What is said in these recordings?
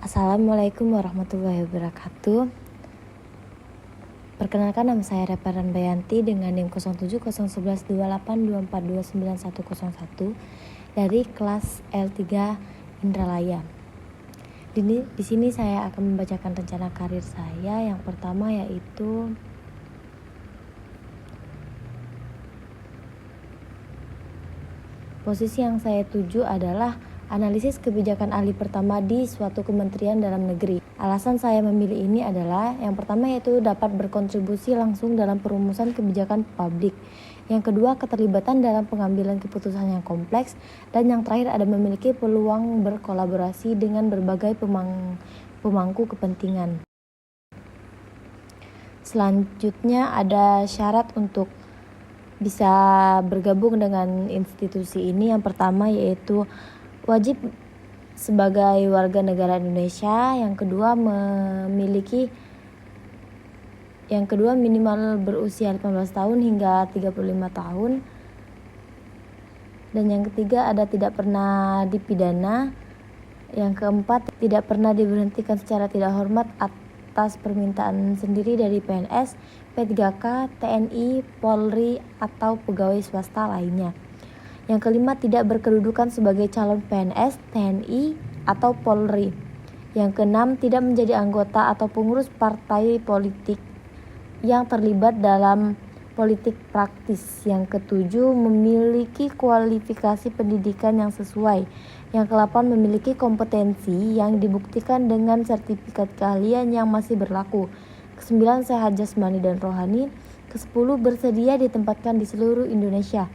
Assalamualaikum warahmatullahi wabarakatuh. Perkenalkan, nama saya Reparan Bayanti dengan NIM 07011282429101 dari kelas L3 Indralaya. Di sini saya akan membacakan rencana karir saya. Yang pertama yaitu posisi yang saya tuju adalah analisis kebijakan ahli pertama di suatu kementerian dalam negeri. Alasan saya memilih ini adalah yang pertama yaitu dapat berkontribusi langsung dalam perumusan kebijakan publik. Yang kedua, keterlibatan dalam pengambilan keputusan yang kompleks. Dan yang terakhir, ada memiliki peluang berkolaborasi dengan berbagai pemangku kepentingan. Selanjutnya ada syarat untuk bisa bergabung dengan institusi ini. Yang pertama yaitu wajib sebagai warga negara Indonesia. Yang kedua minimal berusia 18 tahun hingga 35 tahun. Dan yang ketiga ada tidak pernah dipidana. Yang keempat, tidak pernah diberhentikan secara tidak hormat atas permintaan sendiri dari PNS, P3K, TNI, Polri, atau pegawai swasta lainnya. Yang kelima, tidak berkedudukan sebagai calon PNS, TNI, atau Polri. Yang keenam, tidak menjadi anggota atau pengurus partai politik yang terlibat dalam politik praktis. Yang ketujuh, memiliki kualifikasi pendidikan yang sesuai. Yang kedelapan, memiliki kompetensi yang dibuktikan dengan sertifikat keahlian yang masih berlaku. Kesembilan, sehat jasmani dan rohani. Kesepuluh, bersedia ditempatkan di seluruh Indonesia.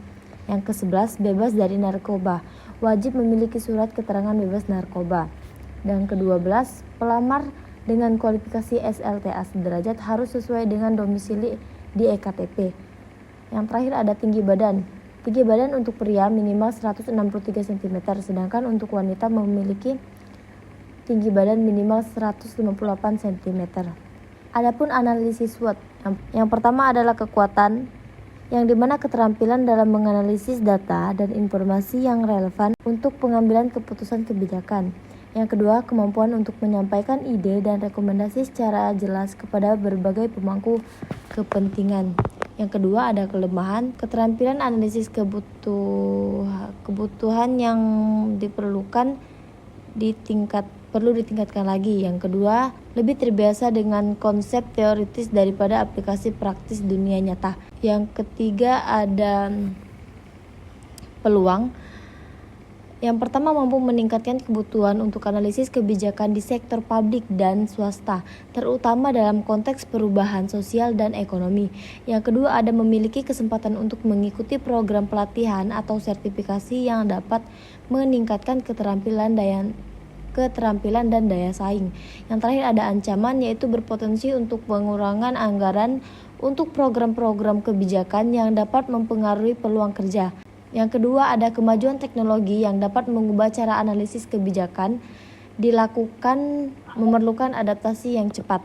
Yang ke-11, bebas dari narkoba. Wajib memiliki surat keterangan bebas narkoba. Dan ke-12, pelamar dengan kualifikasi SLTA sederajat harus sesuai dengan domisili di EKTP. Yang terakhir ada tinggi badan. Tinggi badan untuk pria minimal 163 cm, sedangkan untuk wanita memiliki tinggi badan minimal 158 cm. Adapun analisis SWOT. Yang pertama adalah kekuatan, yang dimana keterampilan dalam menganalisis data dan informasi yang relevan untuk pengambilan keputusan kebijakan. Yang kedua, kemampuan untuk menyampaikan ide dan rekomendasi secara jelas kepada berbagai pemangku kepentingan. Yang kedua, ada kelemahan, keterampilan analisis kebutuhan yang perlu ditingkatkan lagi. Yang kedua, lebih terbiasa dengan konsep teoritis daripada aplikasi praktis dunia nyata. Yang ketiga ada peluang. Yang pertama, mampu meningkatkan kebutuhan untuk analisis kebijakan di sektor publik dan swasta, terutama dalam konteks perubahan sosial dan ekonomi. Yang kedua, ada memiliki kesempatan untuk mengikuti program pelatihan atau sertifikasi yang dapat meningkatkan keterampilan dan daya saing. Yang terakhir ada ancaman, yaitu berpotensi untuk pengurangan anggaran untuk program-program kebijakan yang dapat mempengaruhi peluang kerja. Yang kedua ada kemajuan teknologi yang dapat mengubah cara analisis kebijakan dilakukan, memerlukan adaptasi yang cepat.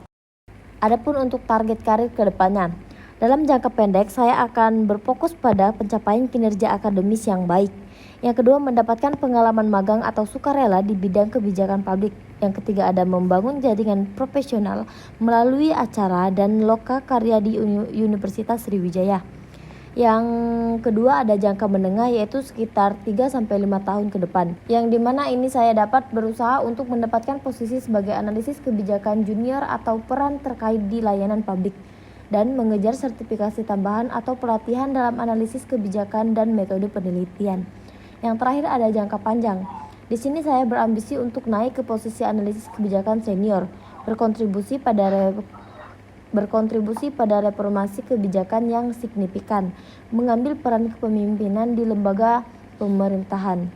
Adapun untuk target karir ke depannya, dalam jangka pendek saya akan berfokus pada pencapaian kinerja akademis yang baik. Yang kedua, mendapatkan pengalaman magang atau sukarela di bidang kebijakan publik. Yang ketiga, ada membangun jaringan profesional melalui acara dan loka karya di Universitas Sriwijaya. Yang kedua, ada jangka menengah, yaitu sekitar 3-5 tahun ke depan. Yang dimana ini saya dapat berusaha untuk mendapatkan posisi sebagai analisis kebijakan junior atau peran terkait di layanan publik, dan mengejar sertifikasi tambahan atau pelatihan dalam analisis kebijakan dan metode penelitian. Yang terakhir ada jangka panjang. Di sini saya berambisi untuk naik ke posisi analisis kebijakan senior, berkontribusi pada reformasi kebijakan yang signifikan, mengambil peran kepemimpinan di lembaga pemerintahan.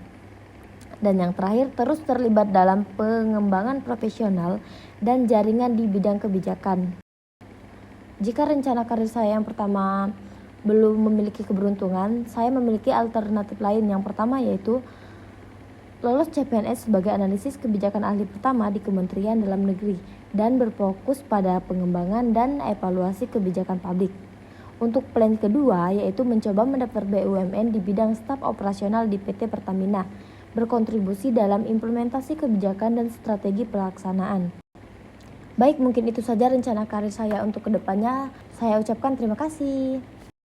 Dan yang terakhir, terus terlibat dalam pengembangan profesional dan jaringan di bidang kebijakan. Jika rencana karir saya yang pertama belum memiliki keberuntungan, saya memiliki alternatif lain. Yang pertama yaitu lolos CPNS sebagai analisis kebijakan ahli pertama di Kementerian Dalam Negeri dan berfokus pada pengembangan dan evaluasi kebijakan publik. Untuk plan kedua yaitu mencoba mendaftar BUMN di bidang staf operasional di PT Pertamina, berkontribusi dalam implementasi kebijakan dan strategi pelaksanaan. Baik, mungkin itu saja rencana karir saya untuk kedepannya. Saya ucapkan terima kasih.